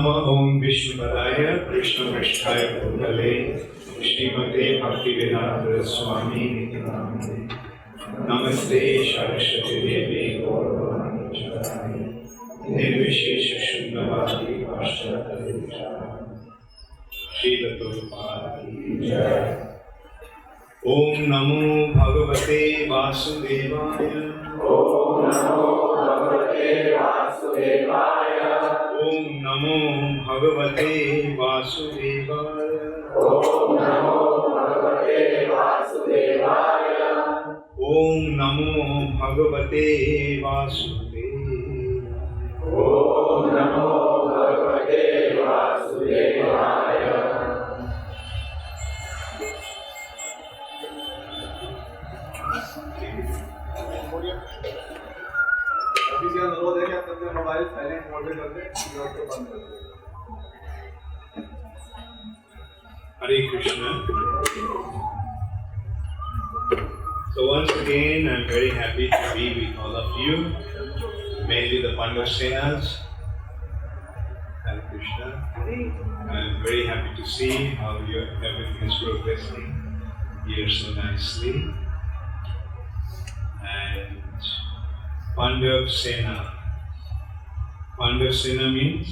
Nama Om Vishnupadaya Krishna Vishtaya Bhutale Shrimate Bhakti Swami Namaste Saraswati Devi Gauravani Nirvishesha Shuddhavadi Vashtavadi Srila Prabhupada Jai. Om Namo Bhagavate Vasudevaya. Om Namo Bhagavate Vasudevaya. Om Namo Bhagavate Vasudevaya. Om Namo Bhagavate Vasudevaya. Om Namo Bhagavate Vasudevaya. Om Namo Bhagavate Vasudevaya. किसी का अनुरोध है कि आप अपने mobile silent mode में कर दें, नोट को बंद कर दें। Hare Krishna. So once again, I'm very happy to be with all of you, mainly the Pandavasenas. Hare Krishna. I'm very happy to see how everything is progressing here so nicely. And Pandavasena. Pandavasena means,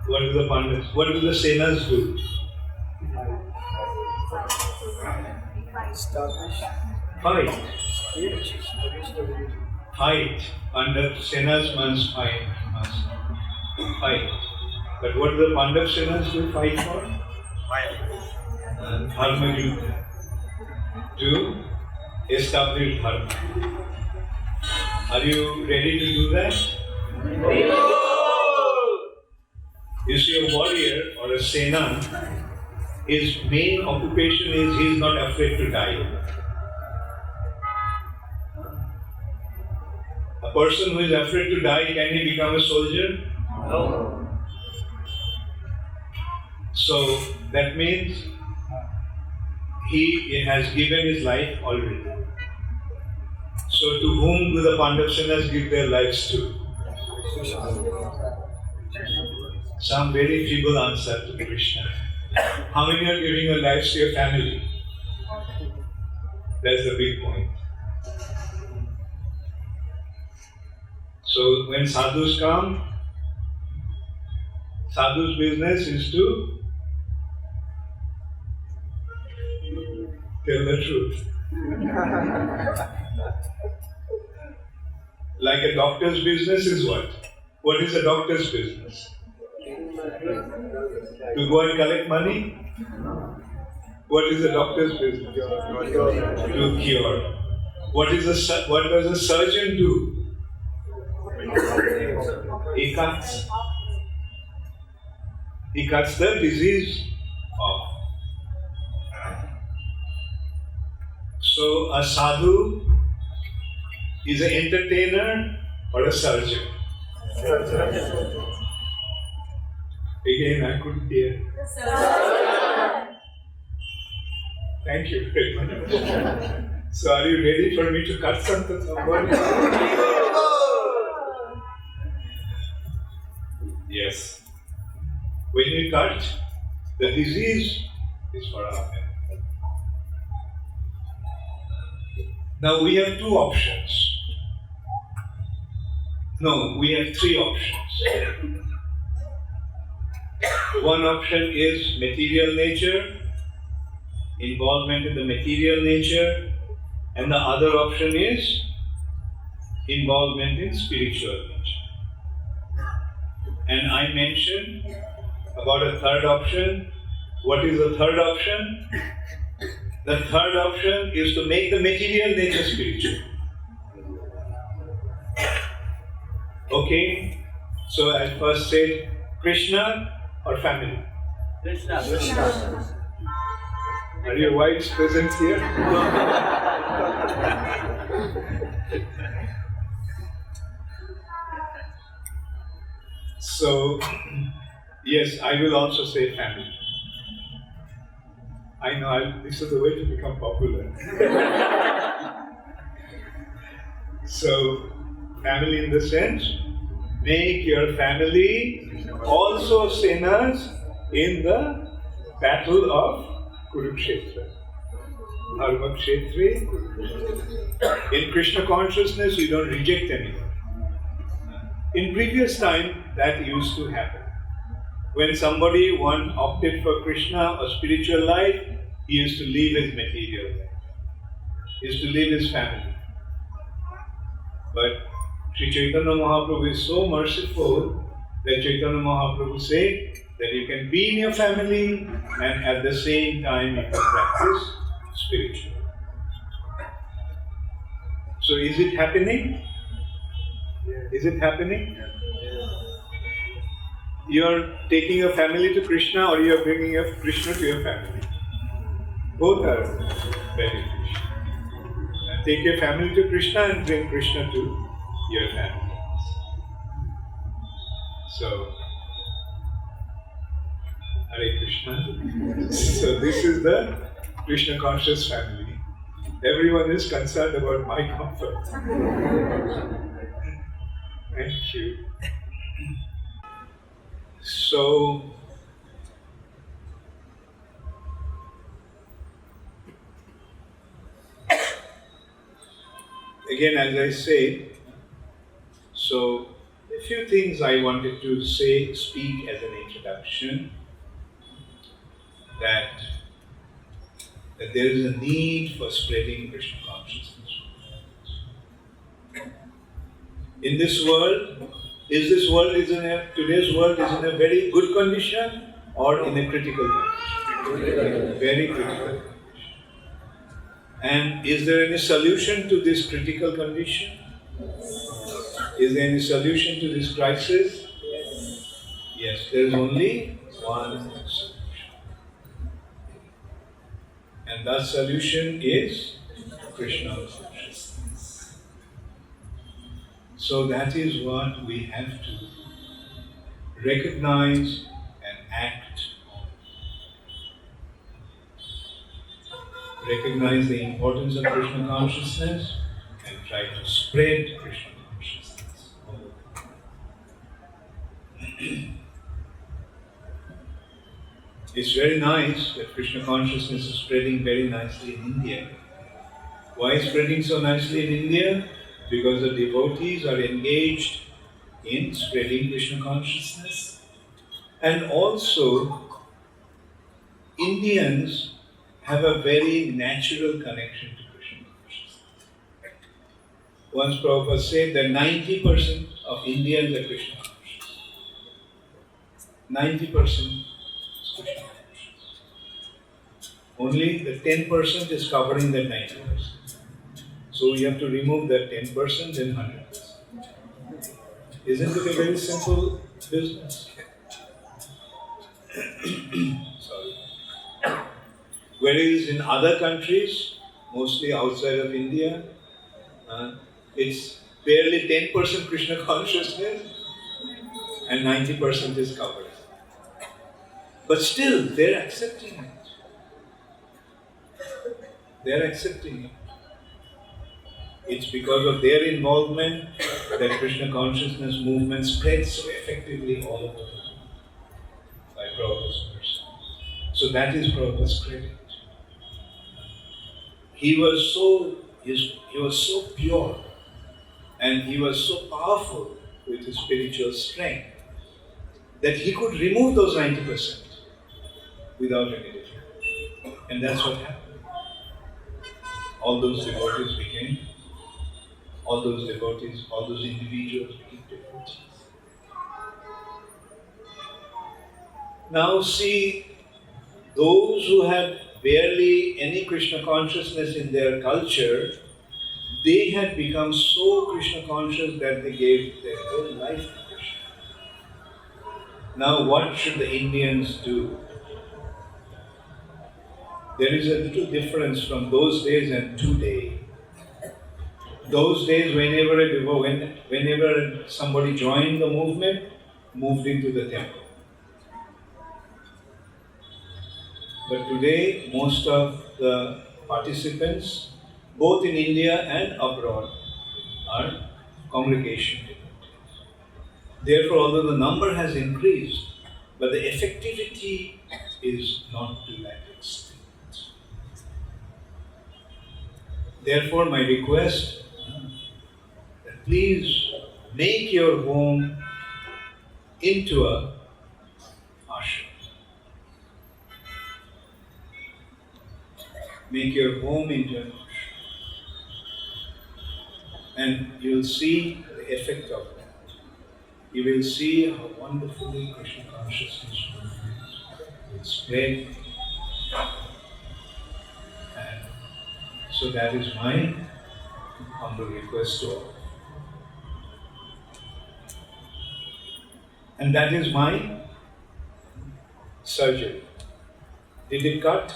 what do the Senas do? Fight. Fight. Under Senas must fight. But what do the Pandav Senas do fight for? Dharma Yuddha. To establish Dharma. Are you ready to do that? You see, a warrior or a Sena, his main occupation is he is not afraid to die. A person who is afraid to die, can he become a soldier? No. So that means he has given his life already. So to whom do the Pandavasenas give their lives to? Some very feeble answer to Krishna. How many are giving your lives to your family? That's the big point. So when sadhus come, sadhu's business is to tell the truth. Like a doctor's business is what? What is a doctor's business? To go and collect money? What is a doctor's business? To cure. What does a surgeon do? He cuts. He cuts the disease off. So a sadhu is an entertainer or a surgeon? Again, I couldn't hear. Thank you very much. So are you ready for me to cut something? Yes. When you cut, the disease is for our health. Now we have two options. No, we have three options. One option is material nature, involvement in the material nature, and the other option is involvement in spiritual nature. And I mentioned about a third option. What is the third option? The third option is to make the material nature spiritual. Okay? So I first said Krishna or family? Krishna. Are your wives present here? So, yes, I will also say family. I know, this is the way to become popular. So, family in the sense, make your family also sinners in the battle of Kurukshetra. Dharma Kshetri. In Krishna consciousness, you don't reject anyone. In previous time, that used to happen. When somebody opted for Krishna or spiritual life, he used to leave his material life. He used to leave his family. But Sri Chaitanya Mahaprabhu is so merciful that Chaitanya Mahaprabhu said that you can be in your family and at the same time you can practice spiritual. So is it happening? Is it happening? You're taking your family to Krishna or you're bringing your Krishna to your family. Both are beneficial. Take your family to Krishna and bring Krishna to your family. So, Hare Krishna. So this is the Krishna conscious family. Everyone is concerned about my comfort. Thank you. So, again, as I say, so a few things I wanted to speak as an introduction, that there is a need for spreading Krishna consciousness. In this world, today's world is in a very good condition or in a critical condition? Very critical condition. And is there any solution to this critical condition? Is there any solution to this crisis? Yes, there is only one solution. And that solution is Krishna consciousness. So that is what we have to recognize and act on. Recognize the importance of Krishna consciousness and try to spread Krishna consciousness. It's very nice that Krishna consciousness is spreading very nicely in India. Why is spreading so nicely in India? Because the devotees are engaged in spreading Krishna consciousness. And also, Indians have a very natural connection to Krishna consciousness. Once Prabhupada said that 90% of Indians are Krishna conscious. 90% is Krishna conscious. Only the 10% is covering that 90%. So we have to remove that 10%, then 100%. Isn't it a very simple business? Sorry. Whereas in other countries, mostly outside of India, it's barely 10% Krishna consciousness and 90% is covered. But still, they're accepting it. They're accepting it. It's because of their involvement that Krishna consciousness movement spreads so effectively all over the world by Prabhupada's mercy. So that is Prabhupada's credit. He was so pure and he was so powerful with his spiritual strength that he could remove those 90% without any difficulty. And that's what happened. All those individuals became devotees. Now see, those who had barely any Krishna consciousness in their culture, they had become so Krishna conscious that they gave their whole life to Krishna. Now what should the Indians do? There is a little difference from those days and today. Those days, whenever somebody joined the movement, moved into the temple. But today, most of the participants, both in India and abroad, are congregation devotees. Therefore, although the number has increased, but the effectivity is not to that extent. Therefore, my request, that please make your home into a ashram. Make your home into an ashram. And you'll see the effect of that. You will see how wonderfully Krishna consciousness will spread. And so that is my humble request to all. And that is my surgery. Did it cut?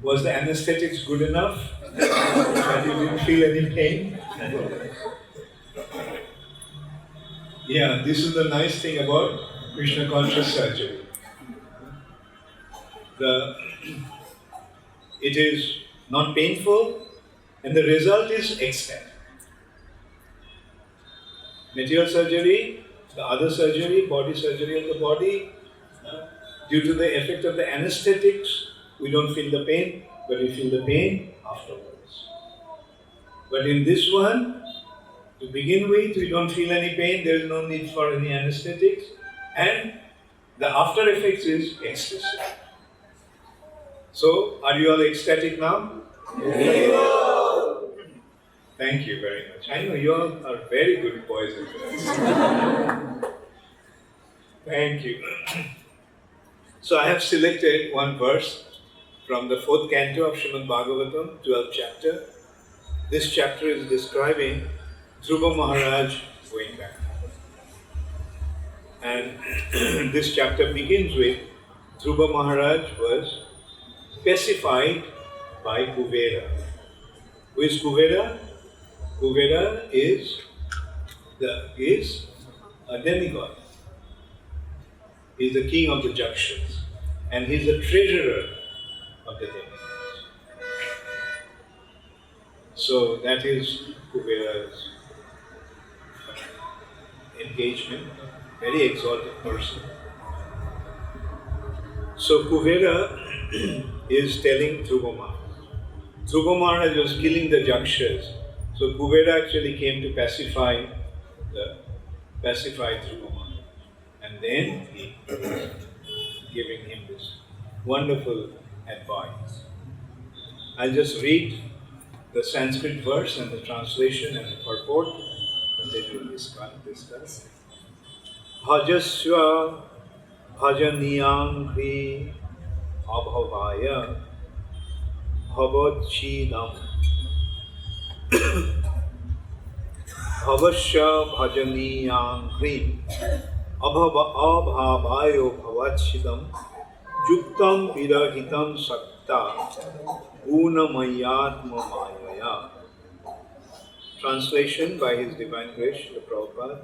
Was the anesthetics good enough? And you didn't feel any pain? Yeah, this is the nice thing about Krishna conscious surgery. It is not painful, and the result is ecstatic. Material surgery, the other surgery, body surgery of the body, due to the effect of the anesthetics, we don't feel the pain, but we feel the pain afterwards. But in this one, to begin with, we don't feel any pain, there is no need for any anesthetics, and the after effects is ecstasy. So, are you all ecstatic now? Yes. Thank you very much. I know you all are very good boys and girls. Thank you. So, I have selected one verse from the 4th canto of Srimad Bhagavatam, 12th chapter. This chapter is describing Dhruva Maharaj going back. And this chapter begins with Dhruva Maharaj was specified by Kuvera. Who is Kuvera? Kuvera is a demigod. He is the king of the Yakshas, and he is the treasurer of the demigods. So that is Kuvera's engagement, very exalted person. So Kuvera is telling Dhruva Maharaj. Dhruva Maharaj was killing the Yakshas. So Kuvera actually came to pacify Dhruva Maharaj. And then he was giving him this wonderful advice. I'll just read the Sanskrit verse and the translation and the purport, and then we'll discuss. Bhajasya bhajaniyangri abhavaya bhavachidam bhavasya bhajaniyangri abhavayo bhavachidam yuktam virahitam sakta gunamayatma mayaya. Translation by His Divine Grace, the Prabhupada.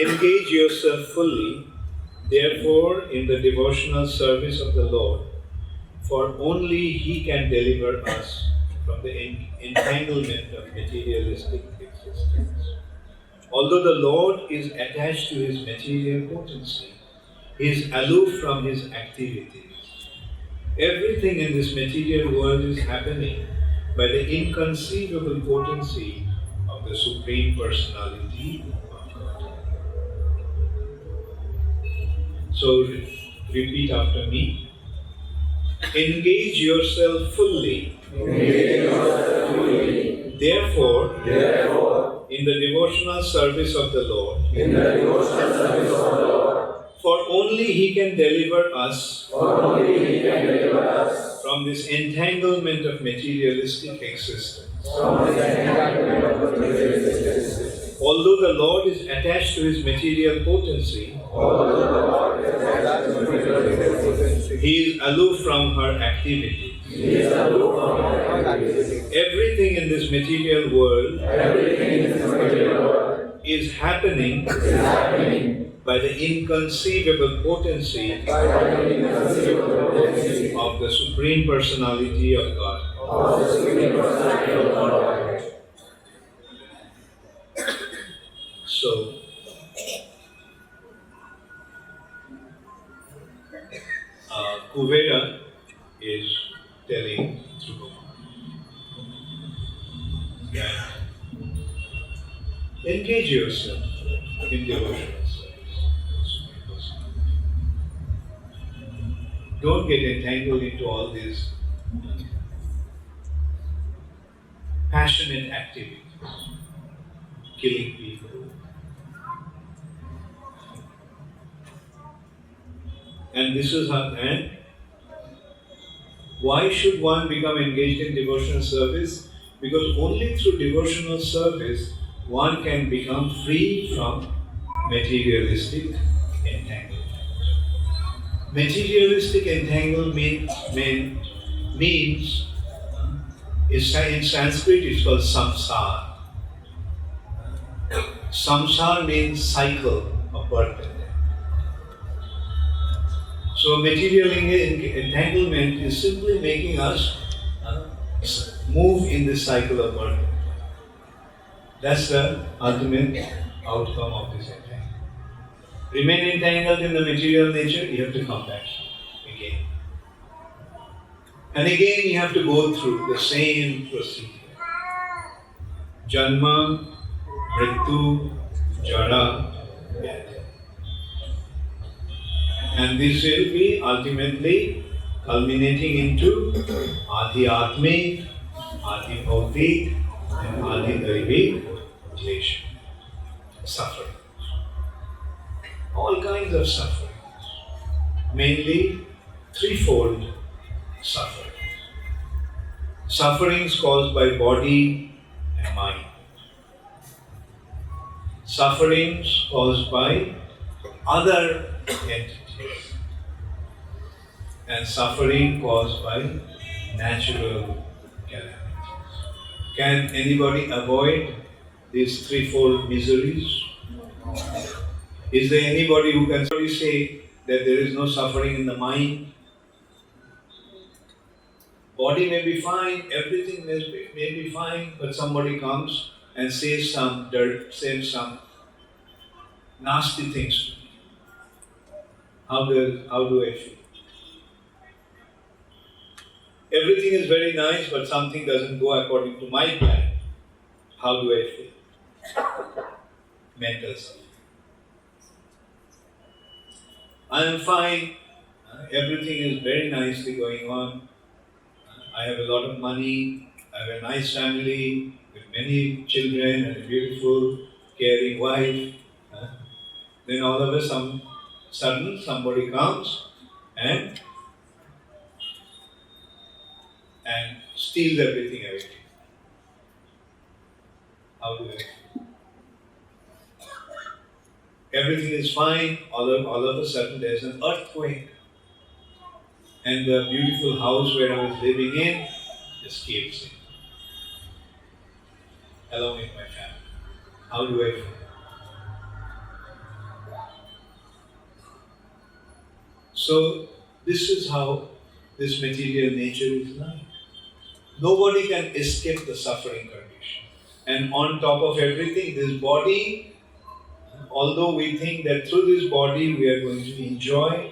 Engage yourself fully, therefore, in the devotional service of the Lord, for only He can deliver us from the entanglement of materialistic existence. Although the Lord is attached to His material potency, He is aloof from His activities. Everything in this material world is happening by the inconceivable potency of the Supreme Personality of God. So repeat after me. Engage yourself fully. Therefore, in the devotional service of the Lord, for only He can deliver us from this entanglement of materialistic existence. Although the Lord is attached to His material potency, He is aloof from her activity. Everything in this material world is happening by the inconceivable potency of the Supreme Personality of God. So, Kuvera is telling Dhruva that engage yourself in devotional service. Don't get entangled into all these passionate activities, killing people. And this is how, and why should one become engaged in devotional service? Because only through devotional service one can become free from materialistic entanglement. Materialistic entanglement means in Sanskrit it's called samsara. Samsara means cycle of birth and death. So material entanglement is simply making us move in this cycle of birth. That's the ultimate outcome of this entanglement. Remain entangled in the material nature, you have to come back again. And again you have to go through the same procedure. Janma, Mrityu, Jara, death. And this will be ultimately culminating into Adi Atmik, Adi Bhautik, and Adi Daivik Klesha. Suffering. All kinds of suffering. Mainly threefold suffering. Sufferings caused by body and mind. Sufferings caused by other entities. And suffering caused by natural calamities. Can anybody avoid these threefold miseries? Is there anybody who can say that there is no suffering in the mind? Body may be fine, everything may be fine, but somebody comes and says some dirt, says some nasty things to me. How do I feel? Everything is very nice, but something doesn't go according to my plan. How do I feel? Mental suffering. I am fine. Everything is very nicely going on. I have a lot of money. I have a nice family with many children and a beautiful, caring wife. Then all of a sudden somebody comes and steals everything away. How do I feel? Everything is fine, all of a sudden there's an earthquake. And the beautiful house where I was living in just caves in. Along with my family. How do I feel? So, this is how this material nature is like. Nobody can escape the suffering condition. And on top of everything, this body, although we think that through this body we are going to enjoy,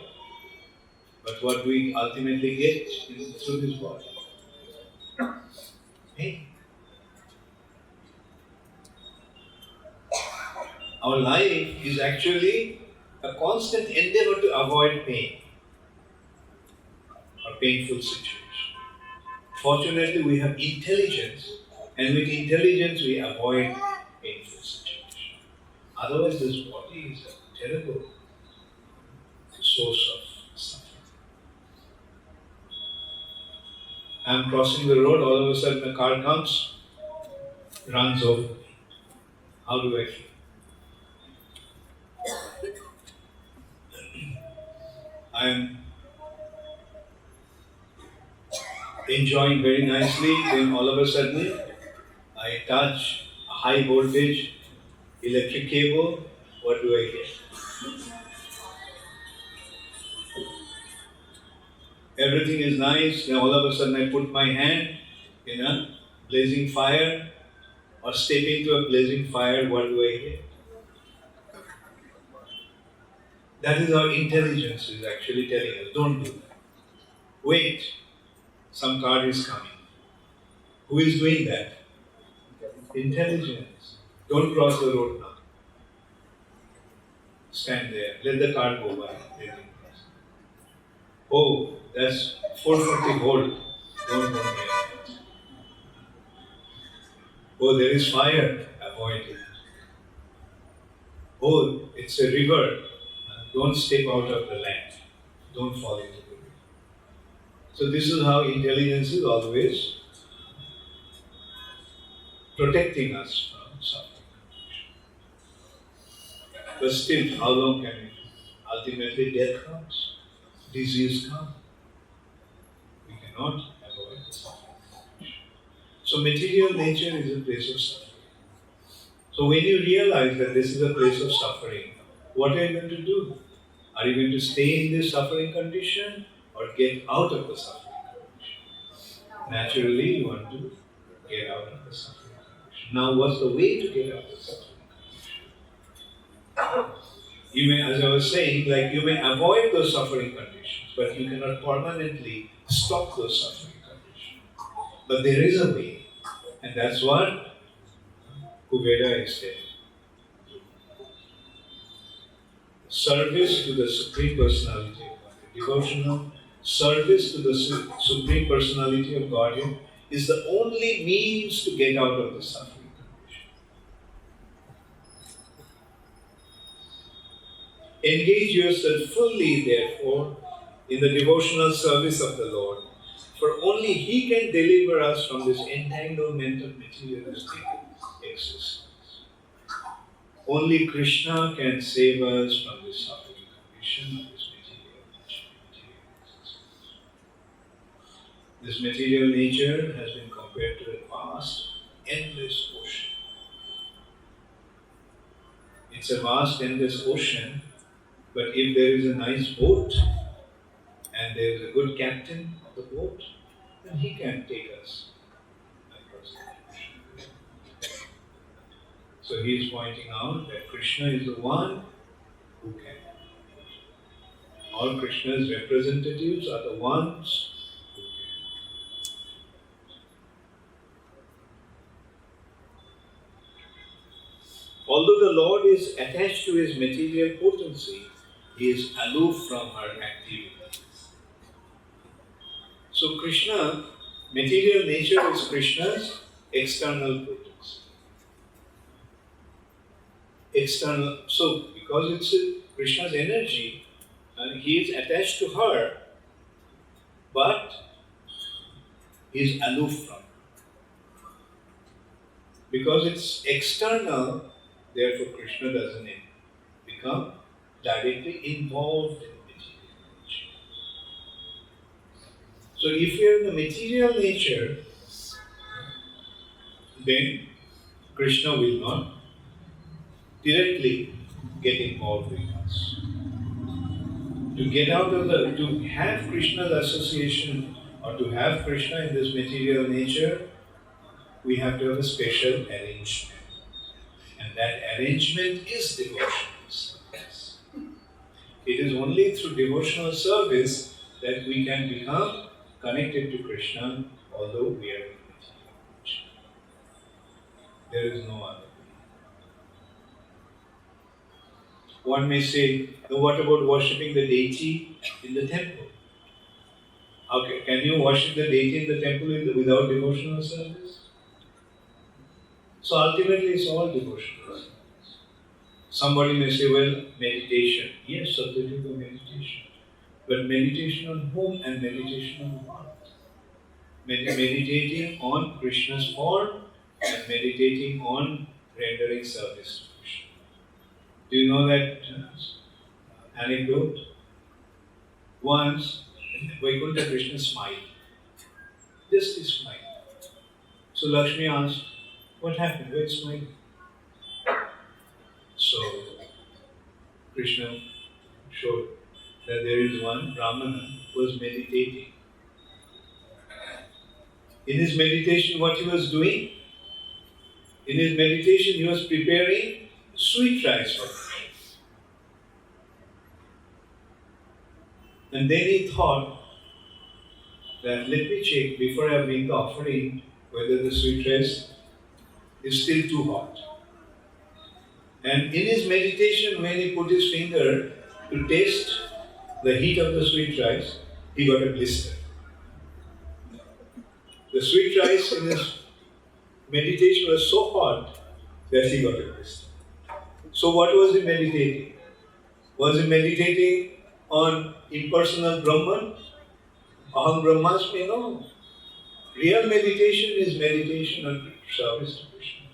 but what we ultimately get is through this body. Pain. Our life is actually a constant endeavor to avoid pain or painful situation. Fortunately, we have intelligence, and with intelligence we avoid painful situation. Otherwise, this body is a terrible source of suffering. I'm crossing the road, all of a sudden a car comes, runs over me. How do I feel? I am enjoying very nicely, then all of a sudden I touch a high voltage electric cable. What do I get? Everything is nice, then all of a sudden I put my hand in a blazing fire or step into a blazing fire. What do I get? That is our intelligence is actually telling us, don't do that. Wait, some card is coming. Who is doing that? Intelligence. Don't cross the road now. Stand there. Let the car go by. Let it pass. Oh, that's 440 volt. Don't go near. Oh, there is fire. Avoid it. Oh, it's a river. Don't step out of the land. Don't fall into the river. So this is how intelligence is always protecting us from suffering. But still, how long can it? Ultimately, death comes. Disease comes. We cannot avoid suffering. So material nature is a place of suffering. So when you realize that this is a place of suffering, what are you going to do? Are you going to stay in this suffering condition or get out of the suffering condition? Naturally, you want to get out of the suffering condition. Now, what's the way to get out of the suffering condition? You may, as I was saying, like you may avoid those suffering conditions, but you cannot permanently stop those suffering conditions. But there is a way, and that's what Kubera said. Service to the Supreme Personality of Godhead. Devotional service to the Supreme Personality of Godhead is the only means to get out of the suffering condition. Engage yourself fully, therefore, in the devotional service of the Lord, for only He can deliver us from this entanglement of materialistic existence. Only Krishna can save us from this suffering condition of this material nature. This material nature has been compared to a vast, endless ocean. It's a vast, endless ocean, but if there is a nice boat and there is a good captain of the boat, then he can take us across the ocean. So he is pointing out that Krishna is the one who can. All Krishna's representatives are the ones who can. Although the Lord is attached to his material potency, he is aloof from her activities. So Krishna, material nature is Krishna's external potency. External, so because it's Krishna's energy, and he is attached to her, but he is aloof from her. Because it's external, therefore Krishna doesn't become directly involved in material nature. So if you are in the material nature, then Krishna will not directly get involved with us. To get out of to have Krishna's association or to have Krishna in this material nature, we have to have a special arrangement. And that arrangement is devotional service. It is only through devotional service that we can become connected to Krishna, although we are in material nature. There is no other. One may say, what about worshipping the deity in the temple? Okay, can you worship the deity in the temple without devotional service? So ultimately it's all devotional service. Somebody may say, well, meditation. Yes, subject to meditation. But meditation on whom and meditation on what? Meditating on Krishna's form and meditating on rendering service to Krishna. Do you know that anecdote? Once, Vaikuntha Krishna smiled. Just he smiled. So Lakshmi asked, what happened? Why smiling? So Krishna showed that there is one Brahmana who was meditating. In his meditation, what he was doing? In his meditation, he was preparing sweet rice for Krishna. And then he thought, that let me check before I bring the offering whether the sweet rice is still too hot. And in his meditation, when he put his finger to taste the heat of the sweet rice, he got a blister. The sweet rice in his meditation was so hot that he got a blister. So what was he meditating? Was he meditating on impersonal Brahman? Aham Brahmasmi? No. Real meditation is meditation on service to Krishna.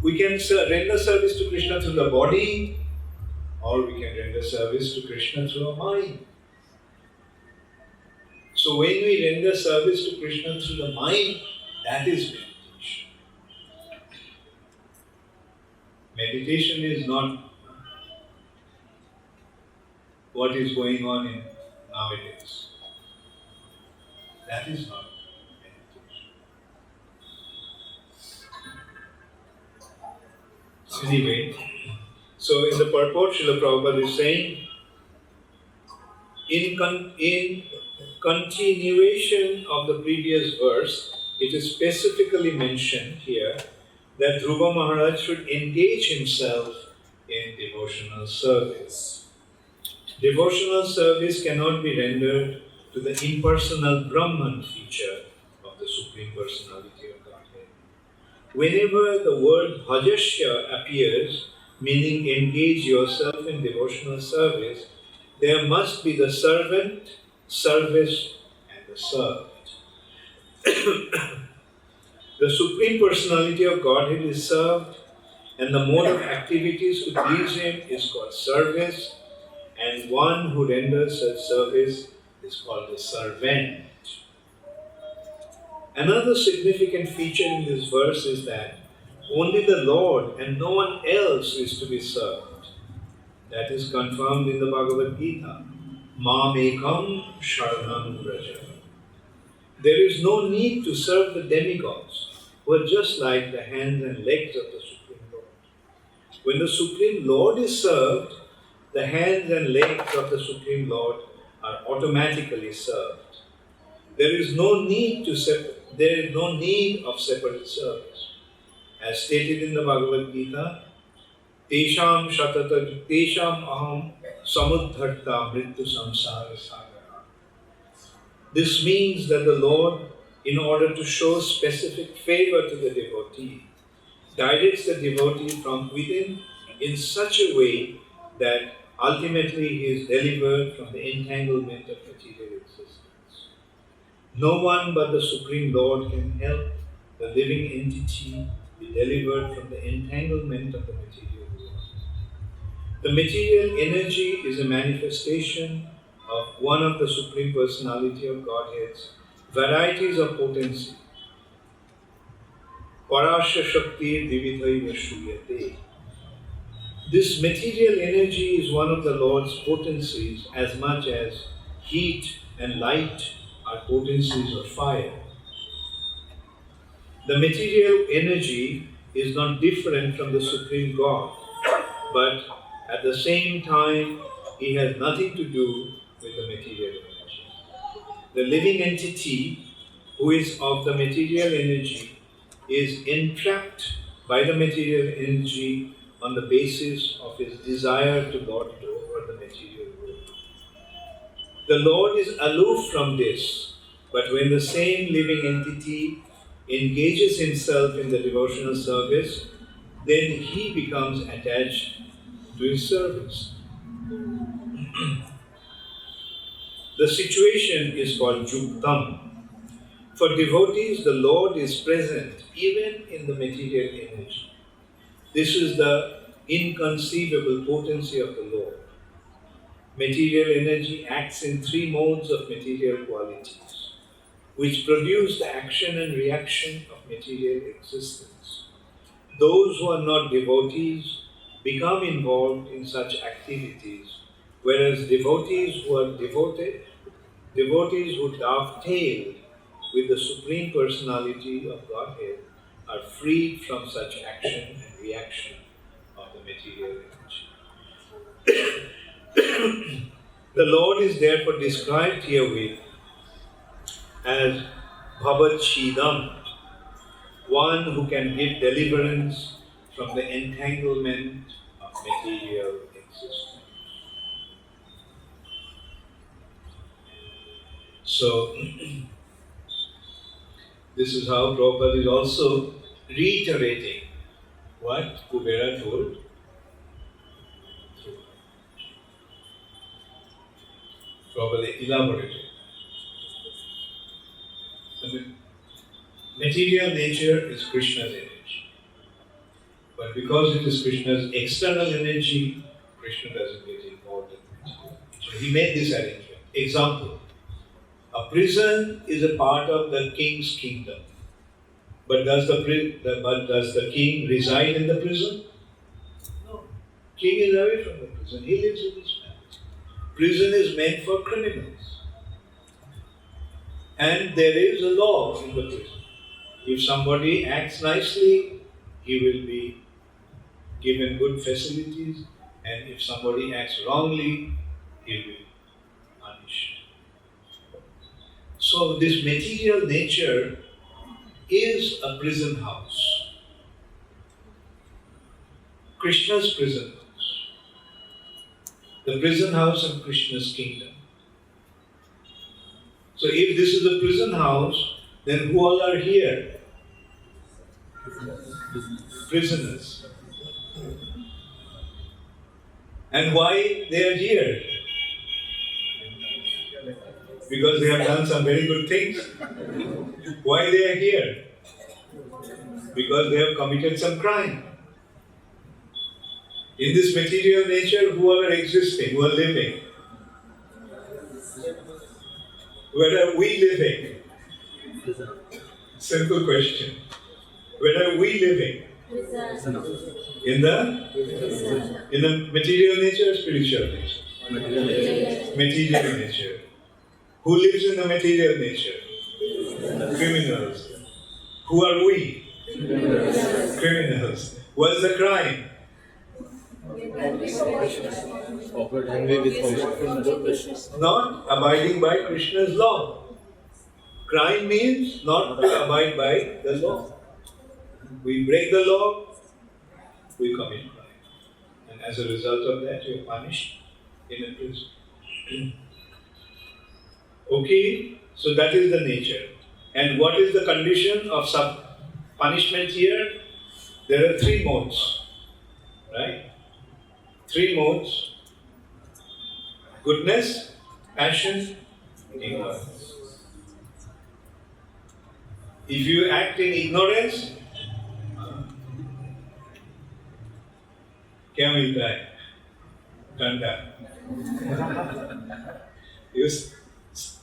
We can render service to Krishna through the body, or we can render service to Krishna through our mind. So when we render service to Krishna through the mind, that is meditation. Meditation is not what is going on in nowadays. That is not meditation. Anyway, so in the purport, Srila Prabhupada is saying, in continuation of the previous verse, it is specifically mentioned here that Dhruva Maharaj should engage himself in devotional service. Devotional service cannot be rendered to the impersonal Brahman feature of the Supreme Personality of Godhead. Whenever the word bhajasya appears, meaning engage yourself in devotional service, there must be the servant, service, and the served. The Supreme Personality of Godhead is served, and the mode of activities to please Him is called service, and one who renders such service is called the servant. Another significant feature in this verse is that only the Lord and no one else is to be served. That is confirmed in the Bhagavad Gita. Mamekam sharanam vraja. There is no need to serve the demigods, who are just like the hands and legs of the Supreme Lord. When the Supreme Lord is served, the hands and legs of the Supreme Lord are automatically served. There is no need of separate service. As stated in the Bhagavad Gita, Tesham aham samudharta mrityu samsara sagara. This means that the Lord, in order to show specific favor to the devotee, directs the devotee from within in such a way that ultimately he is delivered from the entanglement of material existence. No one but the Supreme Lord can help the living entity be delivered from the entanglement of the material world. The material energy is a manifestation of one of the Supreme Personality of Godhead's varieties of potency. Parasya Shakti Dividhaiva Shriyate. This material energy is one of the Lord's potencies as much as heat and light are potencies of fire. The material energy is not different from the Supreme God, but at the same time, He has nothing to do with the material energy. The living entity who is of the material energy is entrapped by the material energy on the basis of his desire to lord it over the material world. The Lord is aloof from this, but when the same living entity engages himself in the devotional service, then he becomes attached to his service. The situation is called Yuktam. For devotees, the Lord is present even in the material energy. This is the inconceivable potency of the Lord. Material energy acts in three modes of material qualities, which produce the action and reaction of material existence. Those who are not devotees become involved in such activities, whereas devotees who dovetail with the Supreme Personality of Godhead are freed from such action and reaction of the material energy. The Lord is therefore described here with as Bhavat Shidam, one who can give deliverance from the entanglement of material existence. So, this is how Prabhupada is also reiterating what Kubera told. Prabhupada elaborated. The material nature is Krishna's energy. But because it is Krishna's external energy, Krishna doesn't get involved in it. So he made this arrangement. Example, a prison is a part of the king's kingdom. But does the king reside in the prison? No. King is away from the prison. He lives in his palace. Prison is meant for criminals. And there is a law in the prison. If somebody acts nicely, he will be given good facilities, and if somebody acts wrongly, he will be punished. So this material nature is a prison house. Krishna's prison house. The prison house of Krishna's kingdom. So if this is a prison house, then who all are here? Prisoners. And why they are here? Because they have done some very good things. Why they are here? Because they have committed some crime. In this material nature, who all are existing, who are living? Where are we living? Simple question. Where are we living? In the material nature or spiritual nature? Material nature. Who lives in the material nature? Criminals. Who are we? Criminals. What's the crime? Not abiding by Krishna's law. Crime means not to abide by the law. We break the law, we commit crime. And as a result of that, you are punished in a prison. Okay, so that is the nature. And what is the condition of some punishment here? There are three modes, right? Three modes: goodness, passion, ignorance. If you act in ignorance, क्या मिलता है? Danda. You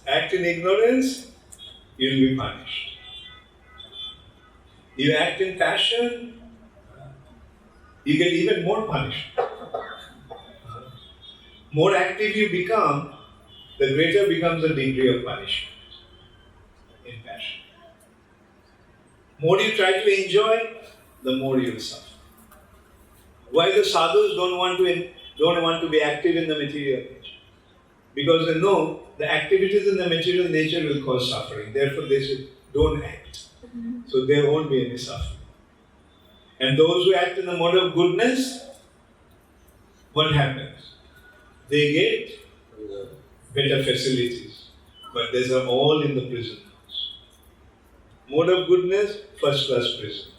act in ignorance, you will be punished. You act in passion, you get even more punished. More active you become, the greater becomes the degree of punishment in passion. More you try to enjoy, the more you will suffer. Why the sadhus don't want to be active in the material nature? Because they know the activities in the material nature will cause suffering. Therefore they say, don't act. So there won't be any suffering. And those who act in the mode of goodness, what happens? They get better facilities. But these are all in the prison house. Mode of goodness, first class prison.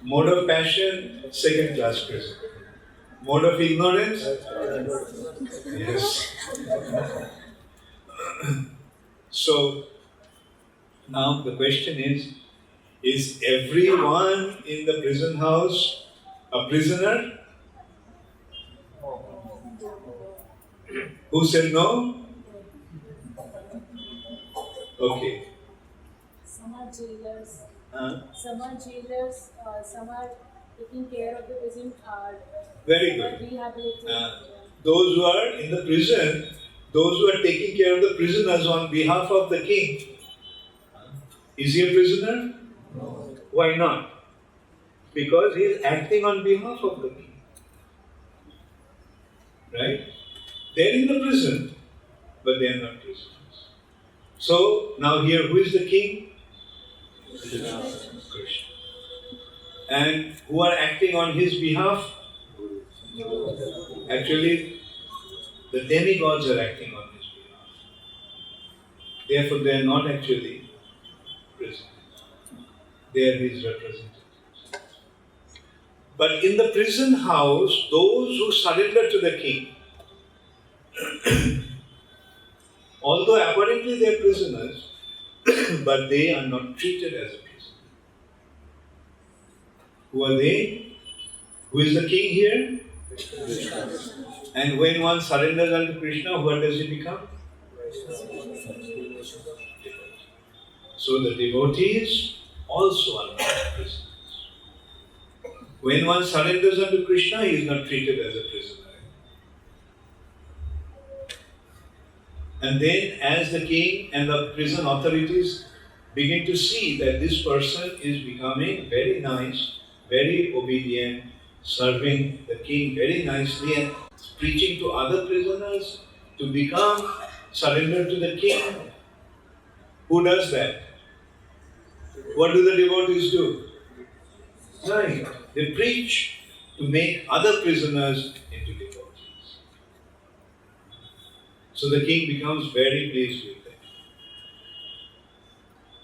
Mode of passion, second class prison. Mode of ignorance? Yes. So, now the question is everyone in the prison house a prisoner? Who said no? Okay. Some are jailers. Some are jailers. Some are taking care of the prison. Very good. Rehabilitating. Those who are in the prison, those who are taking care of the prisoners on behalf of the king. Is he a prisoner? No. Why not? Because he is acting on behalf of the king. Right? They are in the prison, but they are not prisoners. So now here, who is the king? Krishna. And who are acting on his behalf? Actually, the demigods are acting on his behalf. Therefore, they are not actually prisoners. They are his representatives. But in the prison house, those who surrender to the king, although apparently they are prisoners, but they are not treated as a prisoner. Who are they? Who is the king here? Krishna. And when one surrenders unto Krishna, what does he become? So the devotees also are not prisoners. When one surrenders unto Krishna, he is not treated as a prisoner. And then as the king and the prison authorities begin to see that this person is becoming very nice, very obedient, serving the king very nicely and preaching to other prisoners to become surrendered to the king. Who does that? What do the devotees do? Right. They preach to make other prisoners into devotees. So the king becomes very pleased with them.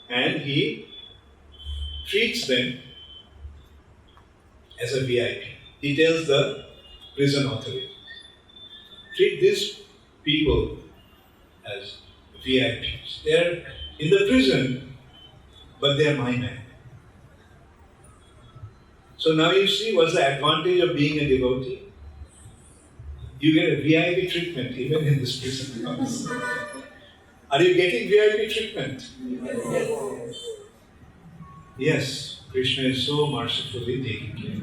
And he treats them as a VIP. He tells the prison authorities, treat these people as VIPs. They are in the prison, but they are my man. So now you see what's the advantage of being a devotee? You get a VIP treatment even in this prison house. Are you getting VIP treatment? Yes, Krishna is so mercifully taking care.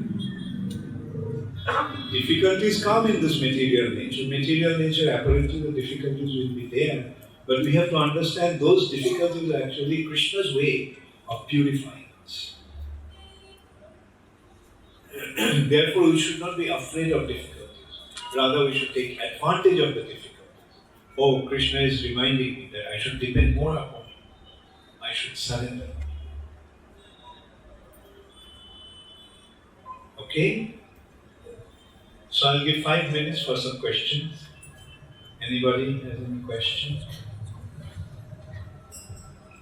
Difficulties come in this material nature. Material nature, apparently the difficulties will be there. But we have to understand those difficulties are actually Krishna's way of purifying us. Therefore, we should not be afraid of difficulties. Rather, we should take advantage of the difficulties. Oh, Krishna is reminding me that I should depend more upon him. I should surrender. Okay? So I'll give 5 minutes for some questions. Anybody has any questions?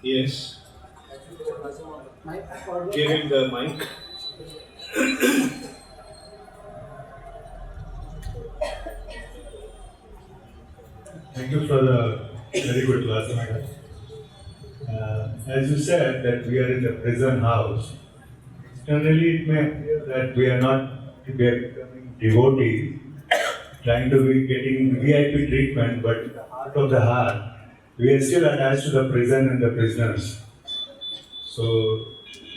Yes? Give him the mic. Thank you for the very good class, Maharaj. As you said that we are in the prison house, generally it may appear that we are becoming devotees, trying to be getting VIP treatment, but in the heart of the heart, we are still attached to the prison and the prisoners. So,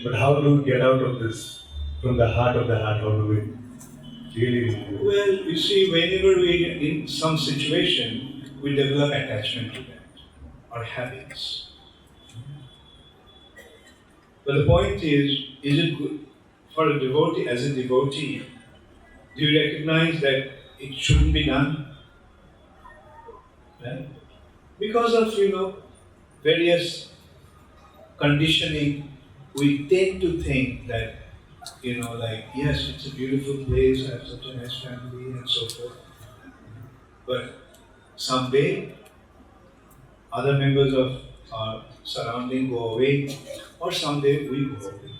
but how do we get out of this? From the heart of the heart, how do we really? Well, you see, whenever we are in some situation, we develop attachment to that, or habits. But the point is it good for a devotee, as a devotee, do you recognize that it shouldn't be done? Right? Because of, various conditioning, we tend to think that, yes, it's a beautiful place, I have such a nice family, and so forth. But someday, other members of our surrounding go away, or someday we go away.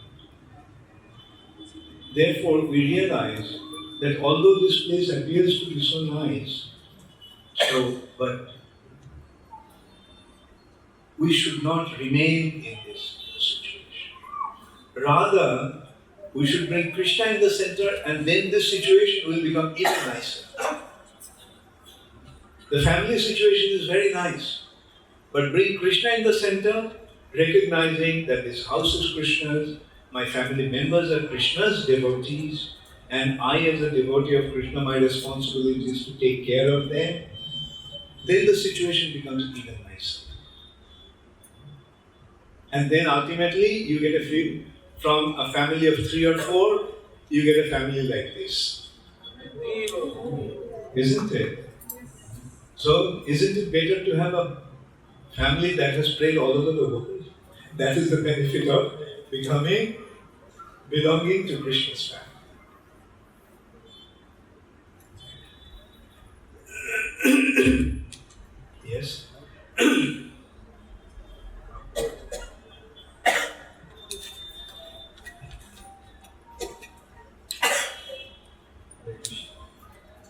Therefore, we realize that although this place appears to be so nice, but we should not remain in this situation. Rather, we should bring Krishna in the center, and then this situation will become even nicer. The family situation is very nice, but bring Krishna in the center, recognizing that this house is Krishna's, my family members are Krishna's devotees, and I as a devotee of Krishna, my responsibility is to take care of them, then the situation becomes even nicer. And then ultimately, you get a feel from a family of 3 or 4, you get a family like this. Isn't it? So, isn't it better to have a family that has spread all over the world. That is the benefit of belonging to Krishna's family. Yes.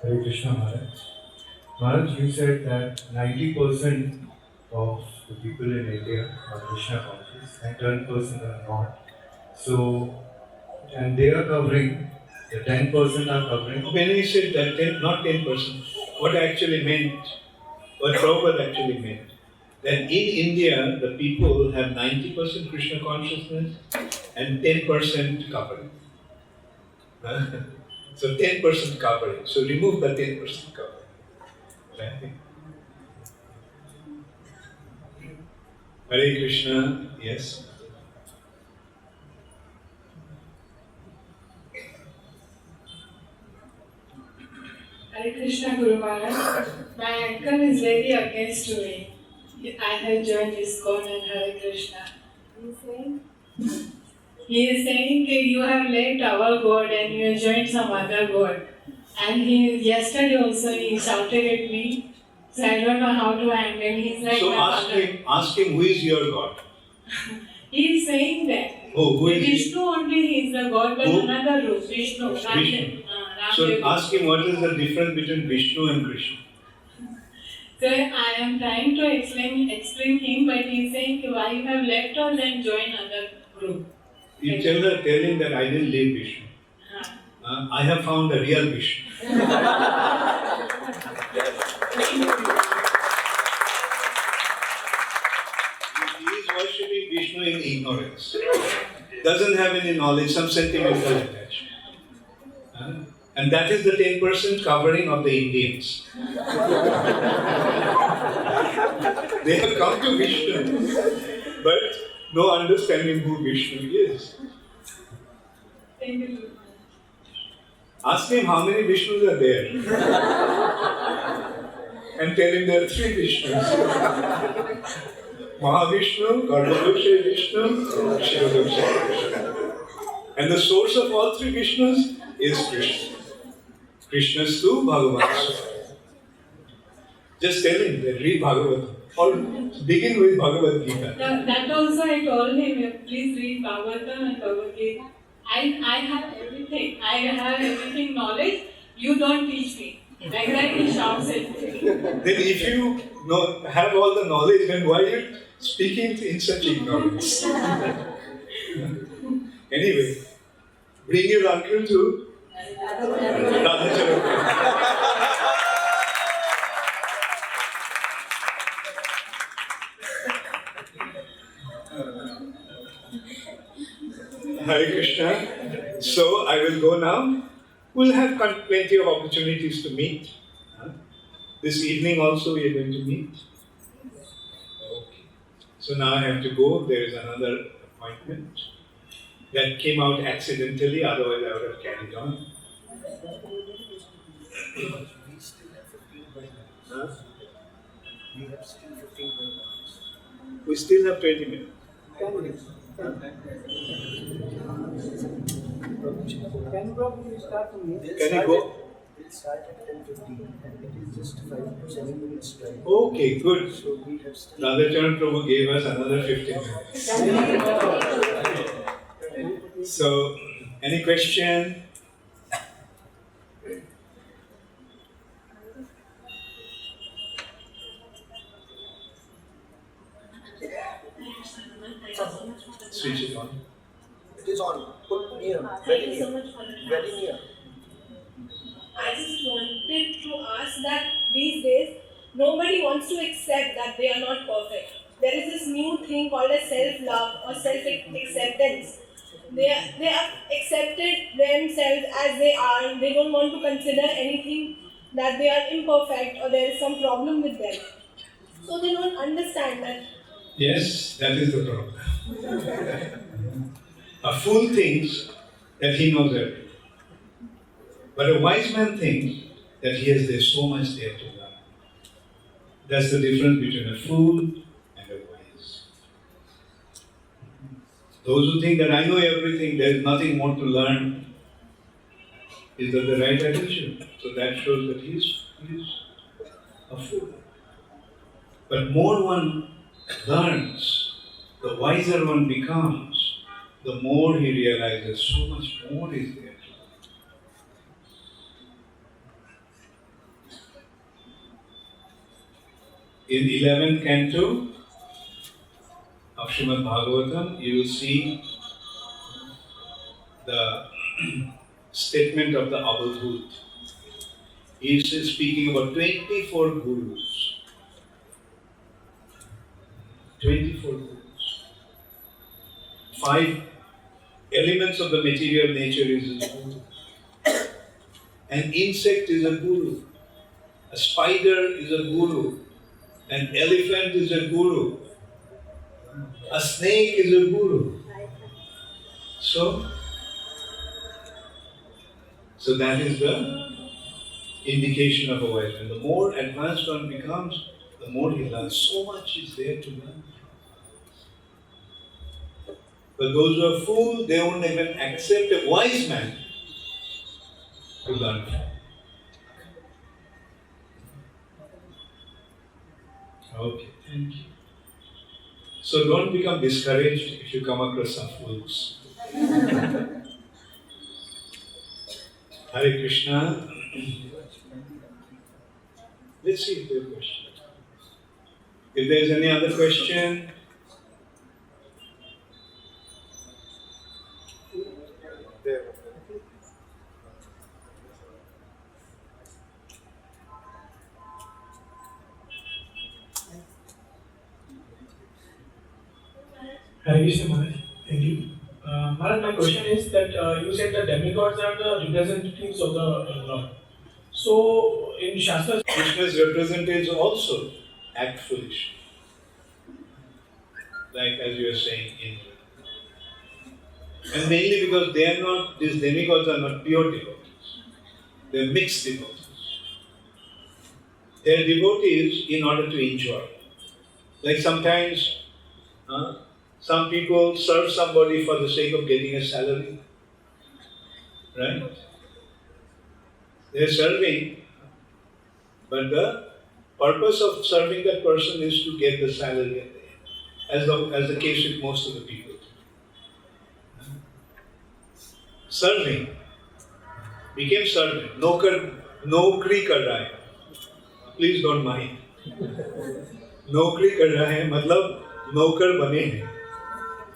Hare Krishna Maharaj. Maharaj, you said that 90% of the people in India are Krishna conscious and 10% are not. So, and they are covering, the 10% are covering. When he said that, not 10%, what I actually meant, what Prabhupada actually meant, that in India, the people have 90% Krishna consciousness and 10% covering. So 10% covering. So remove the 10% covering. Right? Hare Krishna, yes. Hare Krishna Guru Maharaj. My uncle is very against me. I have joined ISKCON and Hare Krishna. He is saying that you have left our God and you have joined some other God. And yesterday also he shouted at me. So I don't know how to handle. He's like So my father. ask him who is your God. He is saying that. Oh, who is he? Vishnu only he is the God, but Who? another root. Vishnu. Vishnu. So Ramdev. ask him what is the difference between Vishnu and Krishna. So I am trying to explain him, but he is saying why you have left us and joined other group. You tell him that I didn't leave Vishnu. I have found the real Vishnu. He is worshipping Vishnu in ignorance. Doesn't have any knowledge, some sentimental attachment. And that is the 10% covering of the Indians. They have come to Vishnu, but no understanding who Vishnu is. Thank you. Ask him how many Vishnus are there. And tell him there are 3 Vishnus. Mahavishnu, Garbhodakshi Vishnu, Shirodakshi Vishnu. And the source of all 3 Vishnus is Krishna. Krishnastu Bhagavastu. Just tell him that read Bhagavad. Or begin with Bhagavad Gita. That also I told him, please read Bhagavatam and Bhagavad Gita. I have everything. I have everything knowledge. You don't teach me. Like that he shouts at me. Then if you have all the knowledge, then why are you speaking in such ignorance? Anyway, bring your uncle to Radha Charu. Hare Krishna. So I will go now. We'll have plenty of opportunities to meet. This evening also we are going to meet. Okay. So now I have to go. There is another appointment that came out accidentally, otherwise I would have carried on. We still have 20 minutes. Can you probably start from here? Can you go? We'll start at 10:15 and it is just 5 to 7 minutes drive. Okay, good. So we have still. Radha Charan Prabhu gave us another 15 minutes. So, any question? Switch it on. It is on. Put near. Thank Very you near. so much for the Very near. I just wanted to ask that these days nobody wants to accept that they are not perfect. There is this new thing called as self-love or self-acceptance. They have accepted themselves as they are. They don't want to consider anything that they are imperfect or there is some problem with them. So they don't understand that. Yes, that is the problem. A fool thinks that he knows everything. But a wise man thinks that there's so much there to learn. That's the difference between a fool Those who think that I know everything, there is nothing more to learn, is that the right attitude? So that shows that he is a fool. But more one learns, the wiser one becomes, the more he realizes so much more is there. In 11th canto of Srimad Bhagavatam, you will see the statement of the Abadhut. He is speaking about 24 gurus. 24 gurus. 5 elements of the material nature is a guru. An insect is a guru. A spider is a guru. An elephant is a guru. A snake is a guru. So that is the indication of a wise man. The more advanced one becomes, the more he learns. So much is there to learn. But those who are fools, they won't even accept a wise man to learn from. Okay, thank you. So don't become discouraged if you come across some fools. Hare Krishna. Let's see if there are questions. If there is any other question, Hare Krishna Maharaj, thank you. Maharaj, my question is that you said that demigods are the representatives of the Lord. So, in Shastras, Krishna's representatives also act foolish. Like as you are saying, Indra. And mainly because they are not, these demigods are not pure devotees. They are mixed devotees. They are devotees in order to enjoy. Like sometimes, some people serve somebody for the sake of getting a salary. Right? They are serving, but the purpose of serving that person is to get the salary at the end, as the case with most of the people. Serving became servant. नौकरी कर रहा है. Please don't mind. नौकरी कर रहा है मतलब नौकर बने हैं.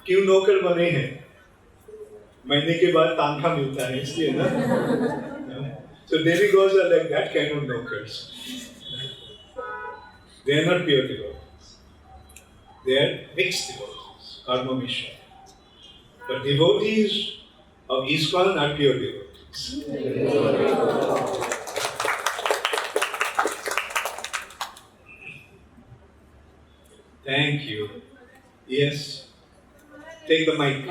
क्यों नौकर बने हैं? महीने के बाद तनख्वाह मिलता है इसलिए ना. So demigods are like that kind of nokers. They are not pure devotees. They are mixed devotees, karma mishra. But devotees of ISKCON are pure devotees. Thank you. Yes. Take the mic.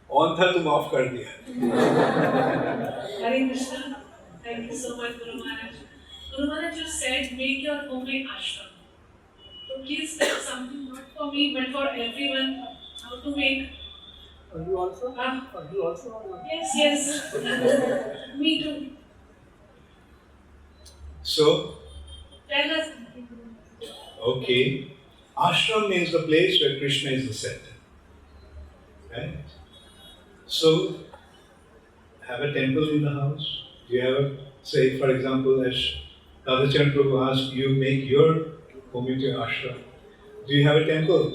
On था तुम of कर दिया. Hare Krishna. Thank you so much, Guru Maharaj. Guru Maharaj, you said make your home an ashram. So please tell something not for me but for everyone how to make. Are you also? Are you also? Yes. Me too. So, Tell us. okay. Ashram means the place where Krishna is the center. Right? So, have a temple in the house. You have a, say for example, as Radhachan Prabhu asked, you make your home into an ashram. Do you have a temple?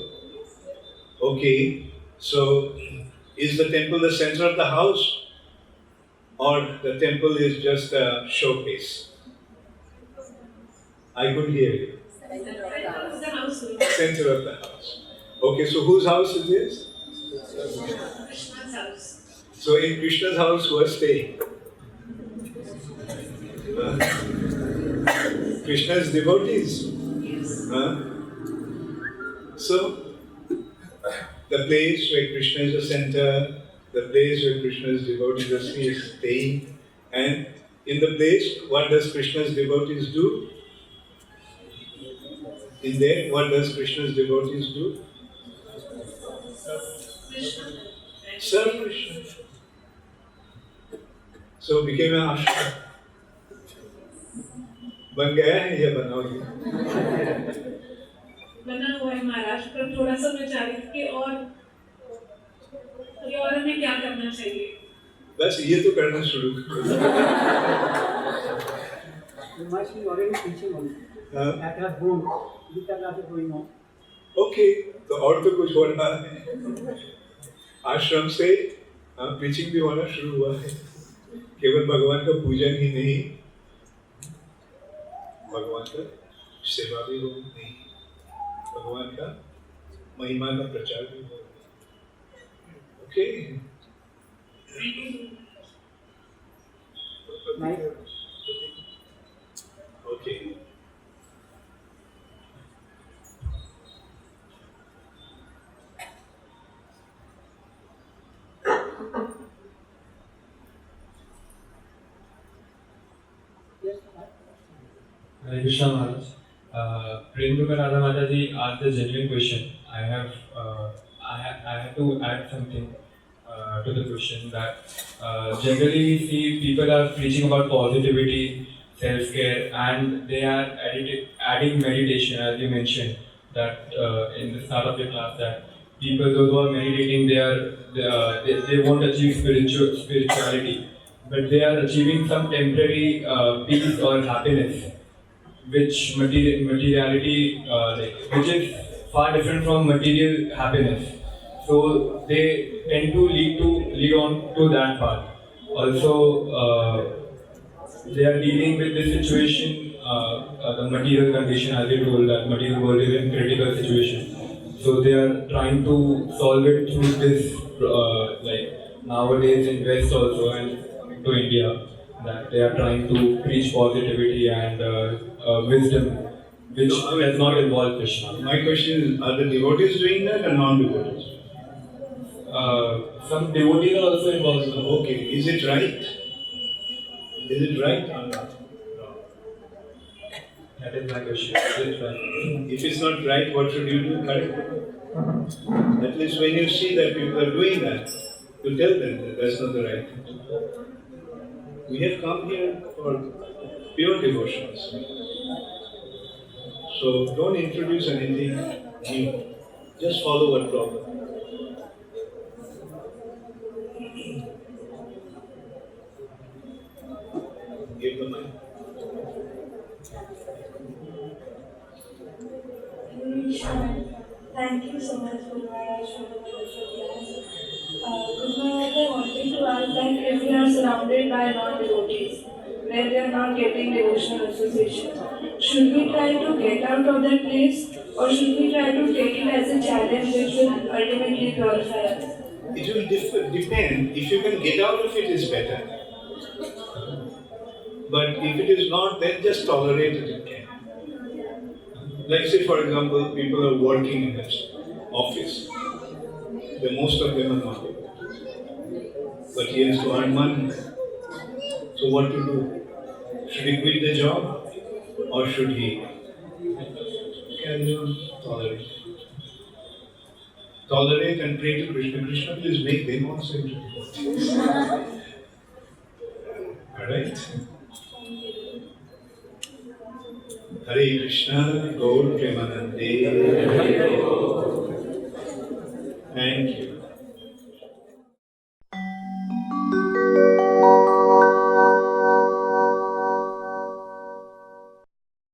Okay. So, is the temple the center of the house? Or the temple is just a showcase? I couldn't hear you. Center of the house. Okay, so whose house is this? Krishna's house. So in Krishna's house, who are staying? Krishna's devotees. Yes. So, the place where Krishna is the center, the place where Krishna's devotees are staying, and in the place, what does Krishna's devotees do? In there, what does Krishna's devotees do? Serve Krishna. So became an ashram. बन गया है या बनाओगे? बना हुआ है महाराज, पर थोड़ा सा मैं चाह रही थी कि और हमें क्या करना चाहिए? बस ये तो करना शुरू करो। At her home, Gita class is going on. Okay, तो और तो कुछ हो रहा है। आश्रम से प्रीचिंग भी होना शुरू हुआ है। केवल भगवान का पूजन ही नहीं, भगवान का सेवा भी हो नहीं, भगवान का महिमा का प्रचार भी हो। Okay, okay. Hare Krishna Maharaj. Premruka Radha Mataji asked a genuine question. I have to add something to the question that generally we see people are preaching about positivity, self-care, and they are adding meditation, as you mentioned that in the start of the class, that people those who are meditating they won't achieve spirituality, but they are achieving some temporary peace or happiness, which materiality which is far different from material happiness. So they tend to lead on to that path. Also, they are dealing with this situation, the material condition, as you told, that material world is in critical situation. So they are trying to solve it through this, nowadays in West also and to India, that they are trying to preach positivity and wisdom, which does not involve Krishna. My question is, are the devotees doing that or non-devotees? Some devotees are also involved. Okay, is it right? Is it right or not? That is my question. Is it right? If it's not right, what should you do? Correct it. At least when you see that people are doing that, you tell them that that's not the right thing. We have come here for pure devotions. So don't introduce anything new. Just follow what problem. Give the mic. Thank you so much for Maharaj for the wonderful class. Maharaj, I wanted to ask that if we are surrounded by non-devotees, where we are not getting devotional association, should we try to get out of that place, or should we try to take it as a challenge which will ultimately purify us? It will depend. If you can get out of it, is better. But if it is not, then just tolerate it if you can. Like say for example, people are working in this office. Most of them are not able. But he has to earn money. So what to do? Should he quit the job? Or should he carry on tolerate? Tolerate and pray to Krishna. Krishna, please make them also into devotees. Alright? Hare Krishna, Gaur Premanande. Thank you.